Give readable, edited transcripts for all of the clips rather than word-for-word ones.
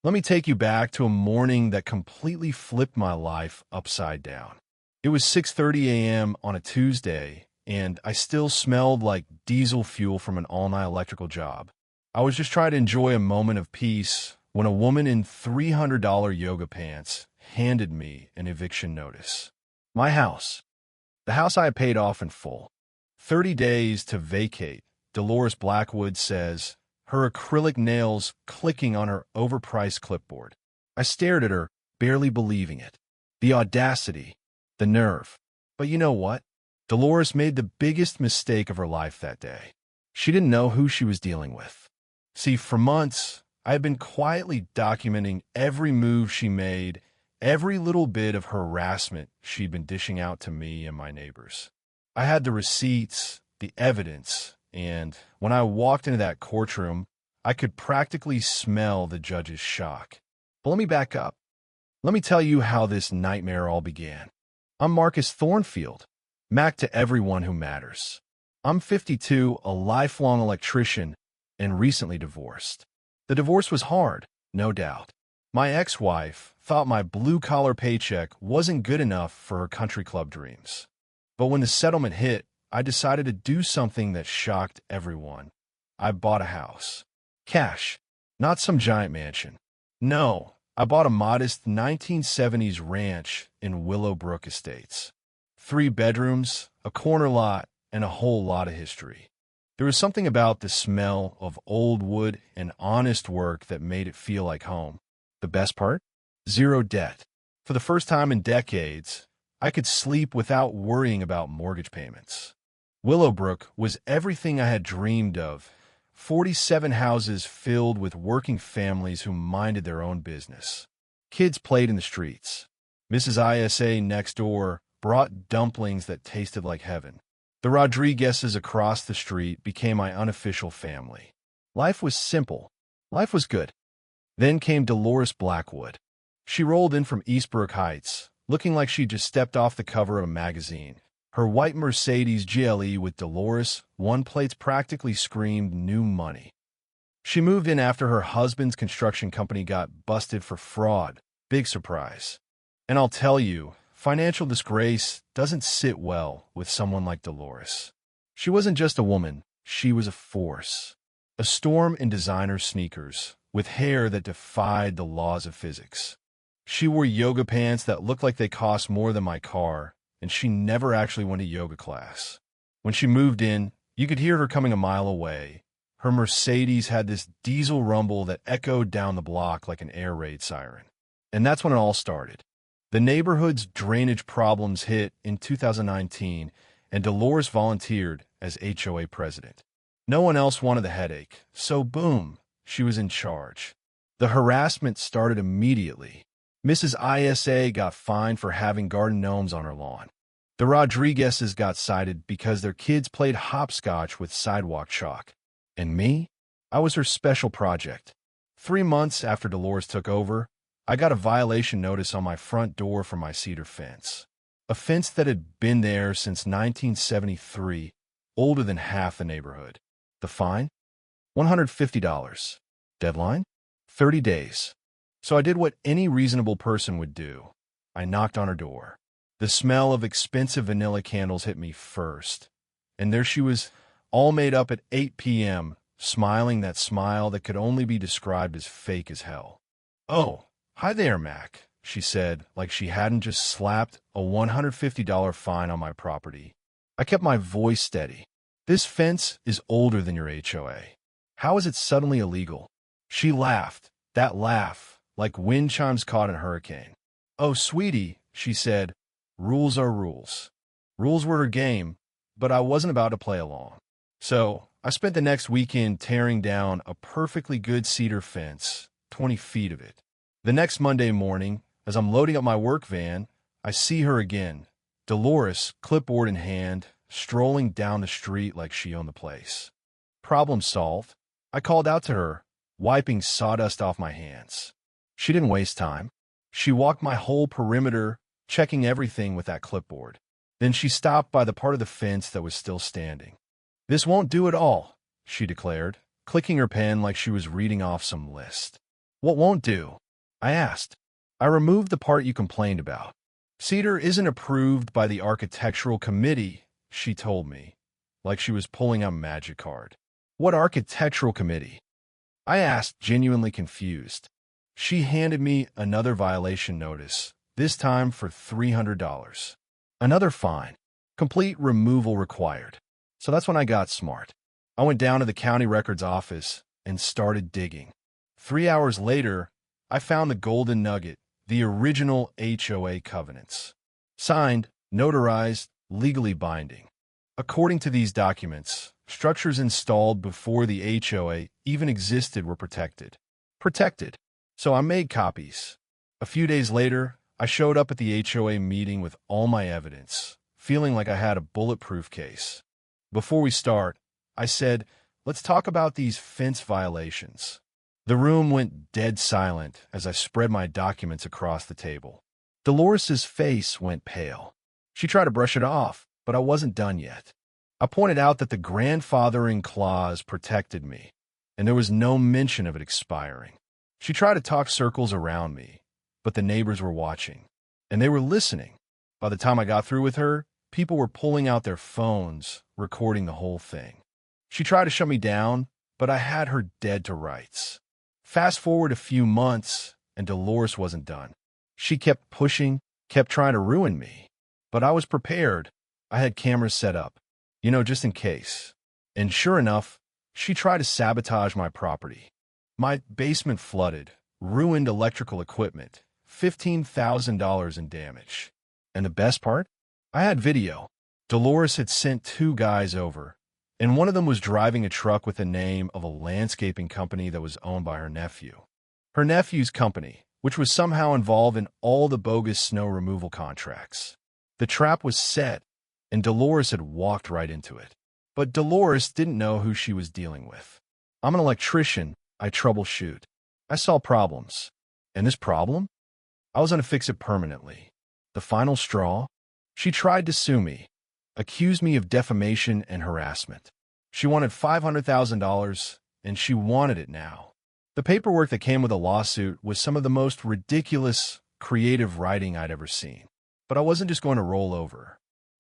Let me take you back to a morning that completely flipped my life upside down. It was 6:30 a.m. on a Tuesday, and I still smelled like diesel fuel from an all-night electrical job. I was just trying to enjoy a moment of peace when a woman in $300 yoga pants handed me an eviction notice. My house. The house I had paid off in full. 30 days to vacate, Dolores Blackwood says, her acrylic nails clicking on her overpriced clipboard. I stared at her, barely believing it. The audacity, the nerve. But you know what? Dolores made the biggest mistake of her life that day. She didn't know who she was dealing with. See, for months, I had been quietly documenting every move she made, every little bit of harassment she'd been dishing out to me and my neighbors. I had the receipts, the evidence, and when I walked into that courtroom, I could practically smell the judge's shock. But let me back up. Let me tell you how this nightmare all began. I'm Marcus Thornfield, Mac to everyone who matters. I'm 52, a lifelong electrician, and recently divorced. The divorce was hard, no doubt. My ex-wife thought my blue-collar paycheck wasn't good enough for her country club dreams. But when the settlement hit, I decided to do something that shocked everyone. I bought a house. Cash. Not some giant mansion. No, I bought a modest 1970s ranch in Willowbrook Estates. 3 bedrooms, a corner lot, and a whole lot of history. There was something about the smell of old wood and honest work that made it feel like home. The best part? Zero debt. For the first time in decades, I could sleep without worrying about mortgage payments. Willowbrook was everything I had dreamed of. 47 houses filled with working families who minded their own business. Kids played in the streets. Mrs. ISA next door brought dumplings that tasted like heaven. The Rodriguezes across the street became my unofficial family. Life was simple. Life was good. Then came Dolores Blackwood. She rolled in from Eastbrook Heights, looking like she'd just stepped off the cover of a magazine. Her white Mercedes GLE with Dolores, one plates practically screamed new money. She moved in after her husband's construction company got busted for fraud. Big surprise. And I'll tell you, financial disgrace doesn't sit well with someone like Dolores. She wasn't just a woman, she was a force. A storm in designer sneakers, with hair that defied the laws of physics. She wore yoga pants that looked like they cost more than my car, and she never actually went to yoga class. When she moved in, you could hear her coming a mile away. Her Mercedes had this diesel rumble that echoed down the block like an air raid siren. And that's when it all started. The neighborhood's drainage problems hit in 2019, and Dolores volunteered as HOA president. No one else wanted the headache, so boom, she was in charge. The harassment started immediately. Mrs. ISA got fined for having garden gnomes on her lawn. The Rodriguezes got cited because their kids played hopscotch with sidewalk chalk. And me? I was her special project. 3 months after Dolores took over, I got a violation notice on my front door for my cedar fence. A fence that had been there since 1973, older than half the neighborhood. The fine? $150. Deadline? 30 days. So I did what any reasonable person would do. I knocked on her door. The smell of expensive vanilla candles hit me first. And there she was, all made up at 8 p.m., smiling that smile that could only be described as fake as hell. "Oh, hi there, Mac," she said, like she hadn't just slapped a $150 fine on my property. I kept my voice steady. "This fence is older than your HOA. How is it suddenly illegal?" She laughed, that laugh, like wind chimes caught in a hurricane. "Oh, sweetie," she said, "rules are rules." Rules were her game, but I wasn't about to play along. So I spent the next weekend tearing down a perfectly good cedar fence, 20 feet of it. The next Monday morning, as I'm loading up my work van, I see her again, Dolores, clipboard in hand, strolling down the street like she owned the place. Problem solved. I called out to her, wiping sawdust off my hands. She didn't waste time. She walked my whole perimeter, checking everything with that clipboard. Then she stopped by the part of the fence that was still standing. "This won't do at all," she declared, clicking her pen like she was reading off some list. What won't do? I asked. I removed the part you complained about. Cedar isn't approved by the architectural committee, she told me, like she was pulling a magic card. What architectural committee? I asked, genuinely confused. She handed me another violation notice, this time for $300. Another fine. Complete removal required. So that's when I got smart. I went down to the county records office and started digging. 3 hours later, I found the golden nugget, the original HOA covenants. Signed, notarized, legally binding. According to these documents, structures installed before the HOA even existed were protected. Protected. So I made copies. A few days later, I showed up at the HOA meeting with all my evidence, feeling like I had a bulletproof case. Before we start, I said, let's talk about these fence violations. The room went dead silent as I spread my documents across the table. Dolores's face went pale. She tried to brush it off, but I wasn't done yet. I pointed out that the grandfathering clause protected me, and there was no mention of it expiring. She tried to talk circles around me, but the neighbors were watching, and they were listening. By the time I got through with her, people were pulling out their phones, recording the whole thing. She tried to shut me down, but I had her dead to rights. Fast forward a few months, and Dolores wasn't done. She kept pushing, kept trying to ruin me. But I was prepared. I had cameras set up, just in case. And sure enough, she tried to sabotage my property. My basement flooded, ruined electrical equipment, $15,000 in damage. And the best part? I had video. Dolores had sent 2 guys over, and one of them was driving a truck with the name of a landscaping company that was owned by her nephew. Her nephew's company, which was somehow involved in all the bogus snow removal contracts. The trap was set, and Dolores had walked right into it. But Dolores didn't know who she was dealing with. I'm an electrician. I troubleshoot. I saw problems. And this problem? I was going to fix it permanently. The final straw? She tried to sue me, accused me of defamation and harassment. She wanted $500,000, and she wanted it now. The paperwork that came with the lawsuit was some of the most ridiculous, creative writing I'd ever seen. But I wasn't just going to roll over.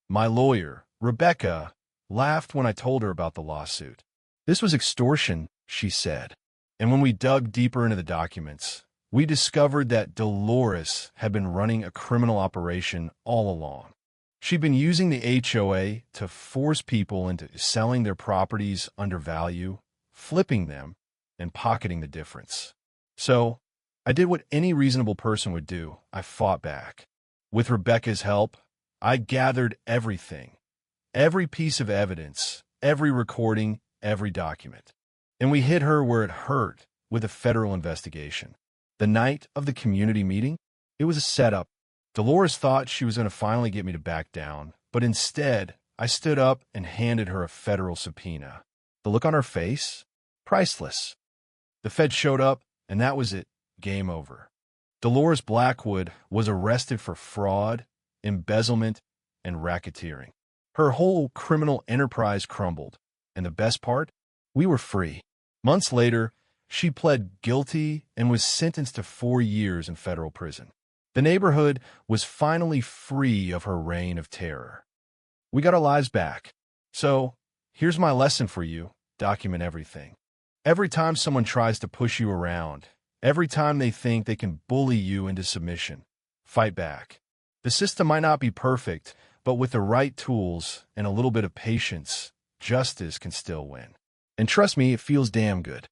My lawyer, Rebecca, laughed when I told her about the lawsuit. This was extortion, she said. And when we dug deeper into the documents, we discovered that Dolores had been running a criminal operation all along. She'd been using the HOA to force people into selling their properties under value, flipping them, and pocketing the difference. So, I did what any reasonable person would do. I fought back. With Rebecca's help, I gathered everything, every piece of evidence, every recording, every document. And we hit her where it hurt with a federal investigation. The night of the community meeting, it was a setup. Dolores thought she was going to finally get me to back down, but instead, I stood up and handed her a federal subpoena. The look on her face? Priceless. The Fed showed up, and that was it. Game over. Dolores Blackwood was arrested for fraud, embezzlement, and racketeering. Her whole criminal enterprise crumbled, and the best part? We were free. Months later, she pled guilty and was sentenced to 4 years in federal prison. The neighborhood was finally free of her reign of terror. We got our lives back. So, here's my lesson for you. Document everything. Every time someone tries to push you around, every time they think they can bully you into submission, fight back. The system might not be perfect, but with the right tools and a little bit of patience, justice can still win. And trust me, it feels damn good.